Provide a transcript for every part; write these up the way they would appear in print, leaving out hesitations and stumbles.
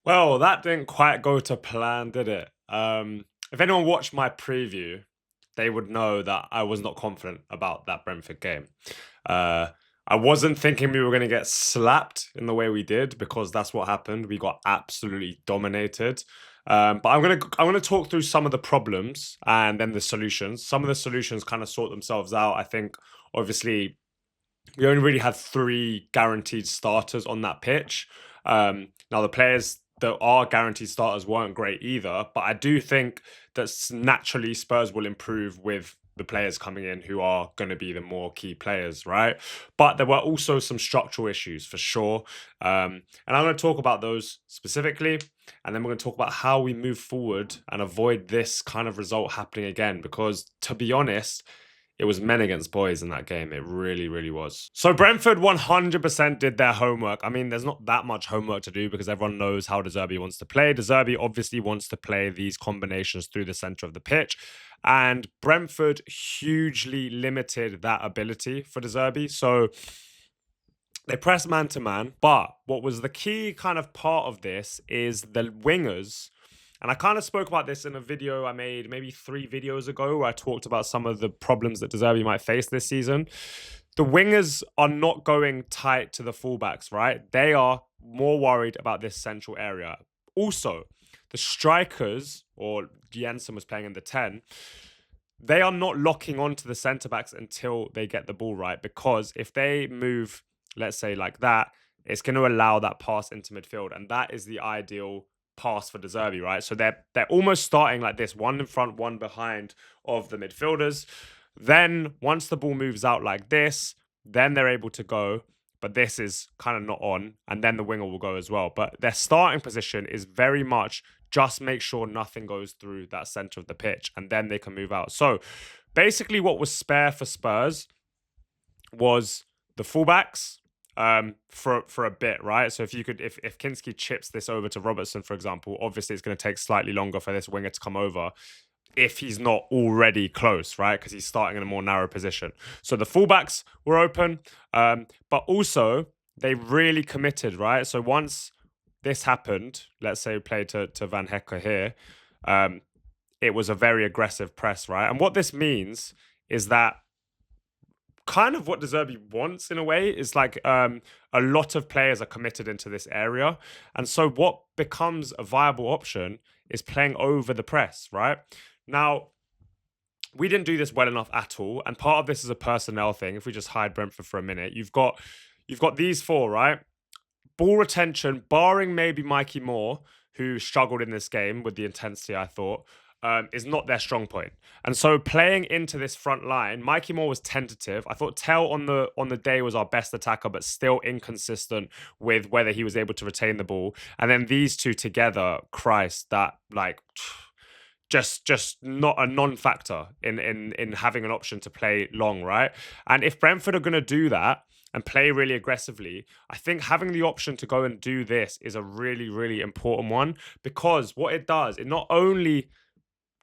Well, that didn't quite go to plan, did it? If anyone watched my preview, they would know that I was not confident about that Brentford game. Uh, I wasn't thinking we were going to get slapped in the way we did because that's what happened. We got absolutely dominated. But I'm gonna talk through some of the problems and then the solutions. Some of the solutions kind of sort themselves out. I think obviously we only really had three guaranteed starters on that pitch. Now, the players that are guaranteed starters weren't great either, but I do think that naturally Spurs will improve with the players coming in who are going to be the more key players, right? But there were also some structural issues for sure. And I'm going to talk about those specifically. And then we're going to talk about how we move forward and avoid this kind of result happening again. Because to be honest, it was men against boys in that game. It really, really was. So Brentford 100% did their homework. I mean, there's not that much homework to do because everyone knows how De Zerbi wants to play. De Zerbi obviously wants to play these combinations through the center of the pitch. And Brentford hugely limited that ability for De Zerbi. So they pressed man to man. But what was the key kind of part of this is the wingers. And I kind of spoke about this in a video I made maybe 3 videos ago where I talked about some of the problems that De Zerbi might face this season. The wingers are not going tight to the fullbacks, right? They are more worried about this central area. Also, the strikers, or Jensen was playing in the 10, they are not locking onto the centre backs until they get the ball right. Because if they move, let's say like that, it's going to allow that pass into midfield. And that is the ideal pass for De Zerbi, right? So they're almost starting like this, one in front, one behind of the midfielders. Then once the ball moves out like this, then they're able to go. But this is kind of not on, and then the winger will go as well. But their starting position is very much just make sure nothing goes through that center of the pitch, and then they can move out. So basically, what was spare for Spurs was the fullbacks, for a bit, right? So if Kinski chips this over to Robertson, for example, obviously it's going to take slightly longer for this winger to come over if he's not already close, right? Because he's starting in a more narrow position. So the fullbacks were open, but also they really committed, right? So once this happened, let's say we play to Van Hecke here, it was a very aggressive press, right? And what this means is that kind of what De Zerbi wants in a way is like a lot of players are committed into this area. And so what becomes a viable option is playing over the press, right? Now, we didn't do this well enough at all. And part of this is a personnel thing. If we just hide Brentford for a minute, you've got these four, right? Ball retention, barring maybe Mikey Moore, who struggled in this game with the intensity, I thought, is not their strong point. And so playing into this front line, Mikey Moore was tentative. I thought Tell on the day was our best attacker, but still inconsistent with whether he was able to retain the ball. And then these two together, Christ, that like just not a non-factor in having an option to play long, right? And if Brentford are going to do that and play really aggressively, I think having the option to go and do this is a really, really important one, because what it does, it not only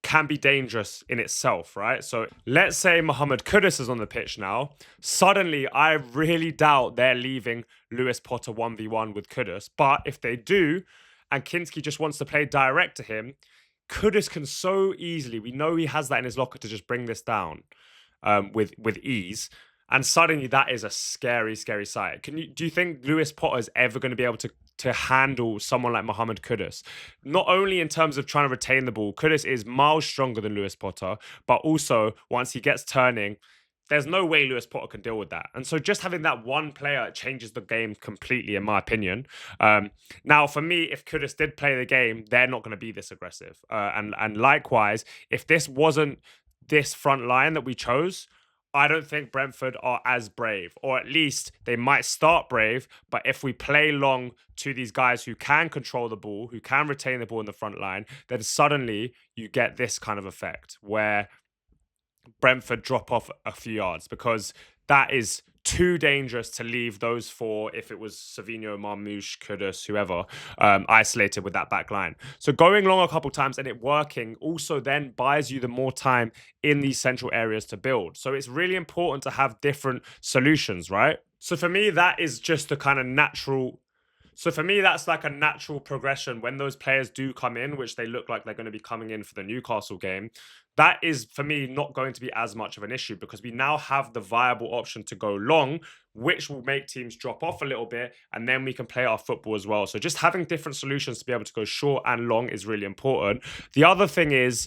can be dangerous in itself, right? So let's say Mohammed Kudus is on the pitch now. Suddenly, I really doubt they're leaving Lewis Potter 1v1 with Kudus. But if they do, and Kinski just wants to play direct to him, Kudus can so easily, we know he has that in his locker to just bring this down with ease. And suddenly that is a scary, scary sight. Do you think Lewis Potter is ever going to be able to handle someone like Mohammed Kudus? Not only in terms of trying to retain the ball, Kudus is miles stronger than Lewis Potter, but also once he gets turning, there's no way Lewis Potter can deal with that. And so just having that one player changes the game completely, in my opinion. Now, for me, if Kudus did play the game, they're not going to be this aggressive. And likewise, if this wasn't this front line that we chose, I don't think Brentford are as brave, or at least they might start brave. But if we play long to these guys who can control the ball, who can retain the ball in the front line, then suddenly you get this kind of effect where Brentford drop off a few yards, because that is too dangerous to leave those four, if it was Savinho, Marmoush, Kudus, whoever, isolated with that back line. So going long a couple times and it working also then buys you the more time in these central areas to build. So it's really important to have different solutions, right? So for me, that is just the kind of natural So for me, that's like a natural progression when those players do come in, which they look like they're going to be coming in for the Newcastle game. That is for me not going to be as much of an issue because we now have the viable option to go long, which will make teams drop off a little bit, and then we can play our football as well. So just having different solutions to be able to go short and long is really important. The other thing is,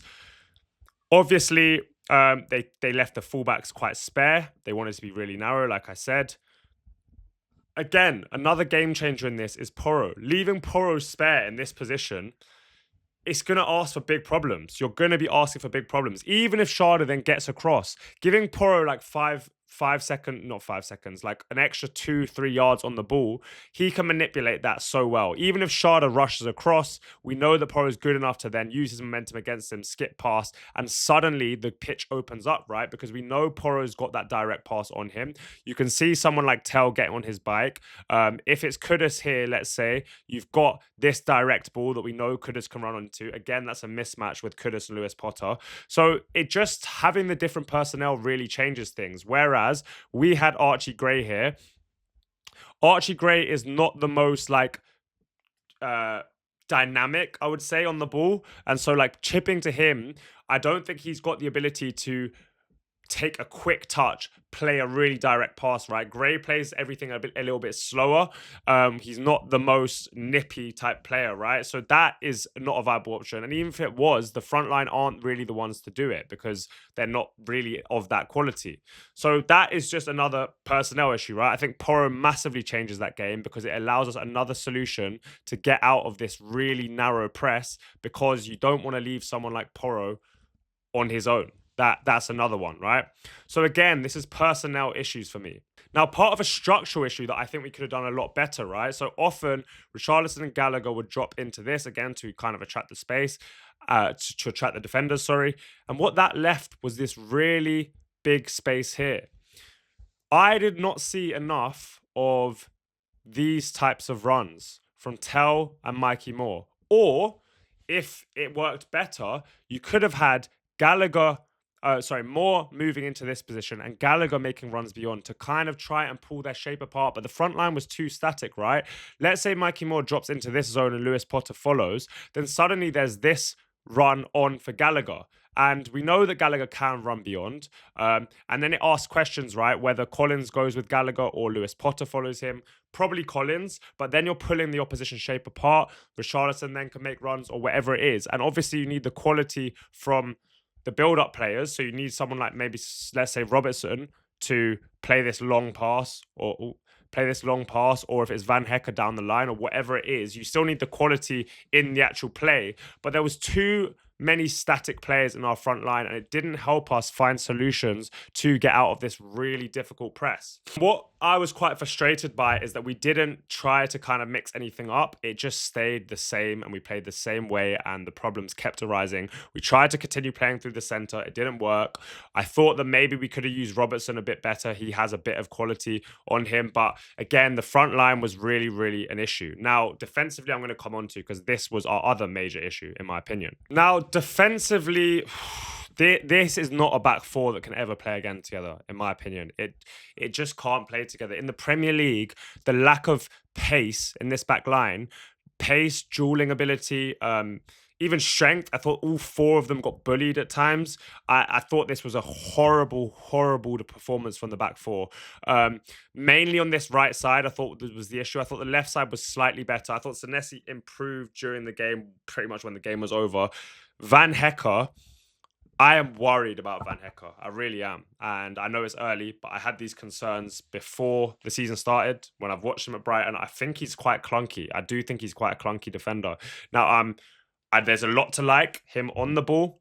obviously, they left the fullbacks quite spare. They wanted to be really narrow, like I said. Again, another game changer in this is Porro. Leaving Porro spare in this position, it's going to ask for big problems. You're going to be asking for big problems. Even if Sharda then gets across, giving Porro like not 5 seconds, like an extra 2-3 yards on the ball, he can manipulate that so well. Even if Sharda rushes across, we know that Porro is good enough to then use his momentum against him, skip past, and suddenly the pitch opens up, right? Because we know Porro's got that direct pass on him. You can see someone like Tell getting on his bike. If it's Kudus here, let's say, you've got this direct ball that we know Kudus can run onto. Again, that's a mismatch with Kudus and Lewis Potter. So it just having the different personnel really changes things. Whereas we had Archie Gray here. Archie Gray is not the most like dynamic, I would say, on the ball. And so like chipping to him, I don't think he's got the ability to take a quick touch, play a really direct pass, right? Gray plays everything a little bit slower. He's not the most nippy type player, right? So that is not a viable option. And even if it was, the front line aren't really the ones to do it because they're not really of that quality. So that is just another personnel issue, right? I think Porro massively changes that game because it allows us another solution to get out of this really narrow press because you don't want to leave someone like Porro on his own. That's another one, right? So again, this is personnel issues for me. Now, part of a structural issue that I think we could have done a lot better, right? So often, Richarlison and Gallagher would drop into this again to kind of attract the space, to attract the defenders, sorry. And what that left was this really big space here. I did not see enough of these types of runs from Tell and Mikey Moore. Or if it worked better, you could have had Moore moving into this position and Gallagher making runs beyond to kind of try and pull their shape apart. But the front line was too static, right? Let's say Mikey Moore drops into this zone and Lewis Potter follows. Then suddenly there's this run on for Gallagher. And we know that Gallagher can run beyond. And then it asks questions, right? Whether Collins goes with Gallagher or Lewis Potter follows him. Probably Collins, but then you're pulling the opposition shape apart. Richarlison then can make runs or whatever it is. And obviously you need the quality from the build-up players. So you need someone like maybe, let's say, Robertson to play this long pass or if it's Van Hecker down the line or whatever it is, you still need the quality in the actual play. But there was too many static players in our front line and it didn't help us find solutions to get out of this really difficult press. What I was quite frustrated by is that we didn't try to kind of mix anything up. It just stayed the same and we played the same way and the problems kept arising. We tried to continue playing through the center. It didn't work. I thought that maybe we could have used Robertson a bit better. He has a bit of quality on him. But again, the front line was really, really an issue. Now, defensively, I'm going to come on to because this was our other major issue, in my opinion. Now, defensively, this is not a back four that can ever play again together, in my opinion. It just can't play together. In the Premier League, the lack of pace in this back line, pace, dueling ability, even strength, I thought all four of them got bullied at times. I thought this was a horrible performance from the back four. Mainly on this right side, I thought this was the issue. I thought the left side was slightly better. I thought Senesi improved during the game, pretty much when the game was over. Van Hecker, I am worried about Van Hecker. I really am. And I know it's early, but I had these concerns before the season started. When I've watched him at Brighton, I think he's quite clunky. I do think he's quite a clunky defender. Now, there's a lot to like him on the ball.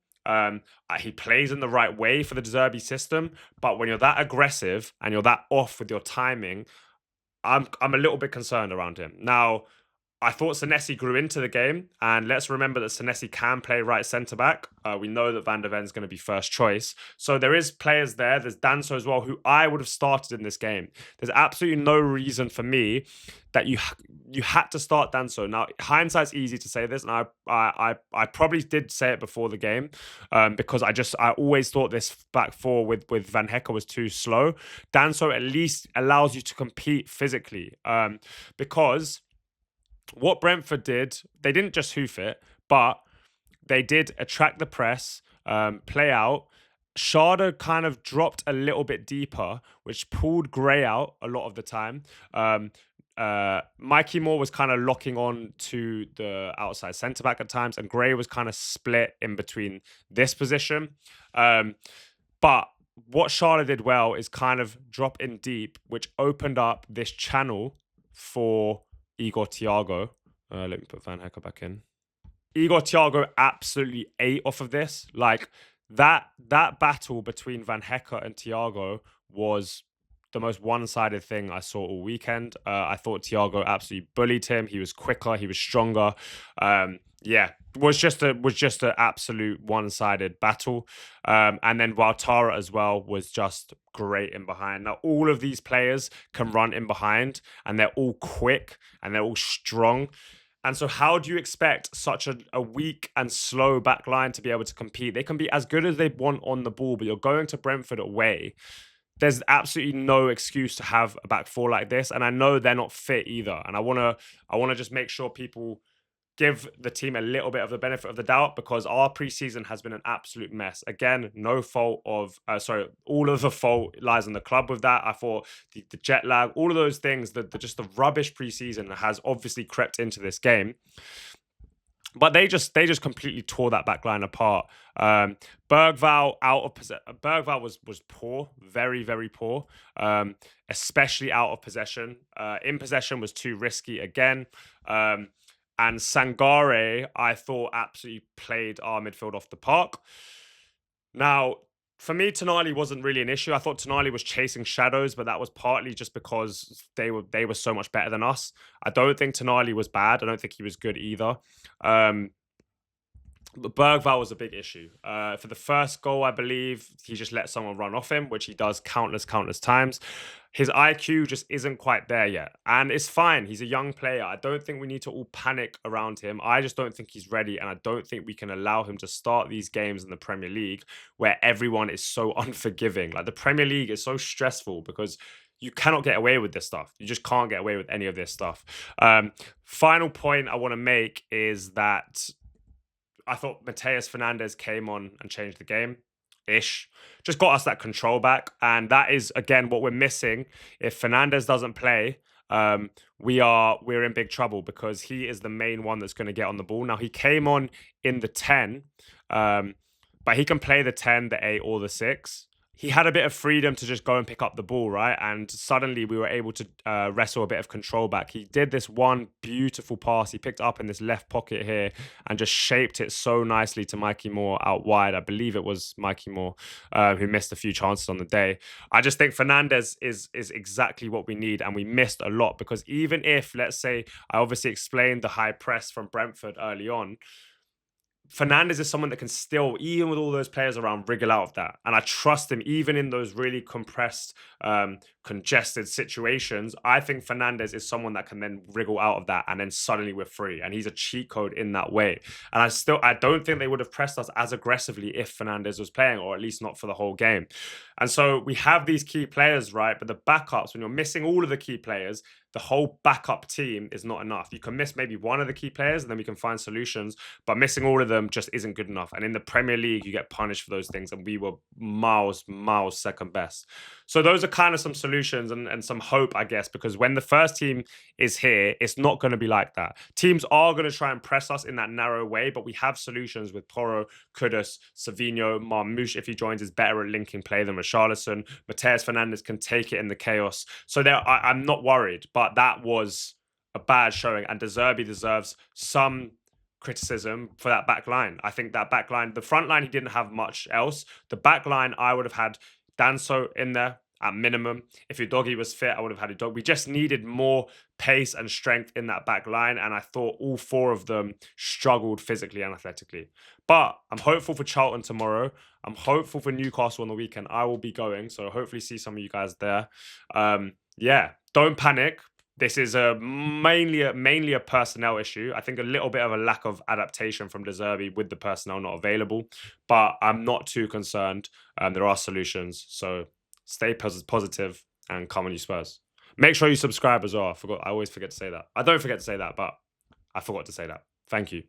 He plays in the right way for the De Zerbi system. But when you're that aggressive and you're that off with your timing, I'm a little bit concerned around him. Now, I thought Senesi grew into the game, and let's remember that Senesi can play right centre-back. We know that Van der Ven's going to be first choice. So there is players there. There's Danso as well, who I would have started in this game. There's absolutely no reason for me that you had to start Danso. Now, hindsight's easy to say this, and I probably did say it before the game because I always thought this back four with Van Hecker was too slow. Danso at least allows you to compete physically because what Brentford did, they didn't just hoof it, but they did attract the press, play out. Sharda kind of dropped a little bit deeper, which pulled Gray out a lot of the time. Mikey Moore was kind of locking on to the outside centre back at times, and Gray was kind of split in between this position. But what Sharda did well is kind of drop in deep, which opened up this channel for Igor Thiago. Let me put Van Hecke back in. Igor Thiago absolutely ate off of this. Like that battle between Van Hecke and Thiago was the most one-sided thing I saw all weekend. I thought Thiago absolutely bullied him. He was quicker, he was stronger. Yeah, was just an absolute one-sided battle. And then Waltara as well was just great in behind. Now all of these players can run in behind, and they're all quick and they're all strong. And so how do you expect such a weak and slow back line to be able to compete? They can be as good as they want on the ball, but you're going to Brentford away. There's absolutely no excuse to have a back four like this. And I know they're not fit either. And I wanna just make sure people give the team a little bit of the benefit of the doubt, because our preseason has been an absolute mess. Again, no fault of, all of the fault lies on the club with that. I thought the jet lag, all of those things, just the rubbish preseason has obviously crept into this game. But they just completely tore that back line apart. Bergvall Bergvall was poor, very, very poor, especially out of possession. In possession was too risky again. And Sangare, I thought, absolutely played our midfield off the park. Now, for me, Tonali wasn't really an issue. I thought Tonali was chasing shadows, but that was partly just because they were so much better than us. I don't think Tonali was bad. I don't think he was good either. But Bergvall was a big issue. For the first goal, I believe, he just let someone run off him, which he does countless times. His IQ just isn't quite there yet. And it's fine. He's a young player. I don't think we need to all panic around him. I just don't think he's ready. And I don't think we can allow him to start these games in the Premier League where everyone is so unforgiving. Like, the Premier League is so stressful because you cannot get away with this stuff. You just can't get away with any of this stuff. Final point I want to make is that I thought Mateus Fernandes came on and changed the game-ish. Just got us that control back. And that is, again, what we're missing. If Fernandes doesn't play, we're in big trouble, because he is the main one that's going to get on the ball. Now, he came on in the 10, but he can play the 10, the 8, or the 6. He had a bit of freedom to just go and pick up the ball, right? And suddenly we were able to wrestle a bit of control back. He did this one beautiful pass. He picked up in this left pocket here and just shaped it so nicely to Mikey Moore out wide. I believe it was Mikey Moore who missed a few chances on the day. I just think Fernandes is exactly what we need, and we missed a lot, because even if, let's say, I obviously explained the high press from Brentford early on, Fernandes is someone that can still, even with all those players around, wriggle out of that. And I trust him even in those really compressed, congested situations. I think Fernandes is someone that can then wriggle out of that, and then suddenly we're free. And he's a cheat code in that way. And I don't think they would have pressed us as aggressively if Fernandes was playing, or at least not for the whole game. And so we have these key players, right? But the backups, when you're missing all of the key players, the whole backup team is not enough. You can miss maybe one of the key players and then we can find solutions, but missing all of them just isn't good enough. And in the Premier League, you get punished for those things, and we were miles second best. So those are kind of some solutions and some hope, I guess, because when the first team is here, it's not going to be like that. Teams are going to try and press us in that narrow way, but we have solutions with Porro, Kudus, Savinho, Marmoush, if he joins, is better at linking play than Richarlison. Mateus Fernandes can take it in the chaos. So I'm not worried, but that was a bad showing, and De Zerbi deserves some criticism for that back line. I think that back line, the front line, he didn't have much else. The back line, I would have had Danso in there at minimum. If Udogie was fit, I would have had Udogie. We just needed more pace and strength in that back line, and I thought all four of them struggled physically and athletically. But I'm hopeful for Charlton tomorrow. I'm hopeful for Newcastle on the weekend. I will be going, so hopefully see some of you guys there. Yeah, don't panic. This is mainly a personnel issue. I think a little bit of a lack of adaptation from De Zerbi with the personnel not available, but I'm not too concerned. There are solutions, so stay positive and come on, you Spurs. Make sure you subscribe as well. I always forget to say that. I don't forget to say that, but I forgot to say that. Thank you.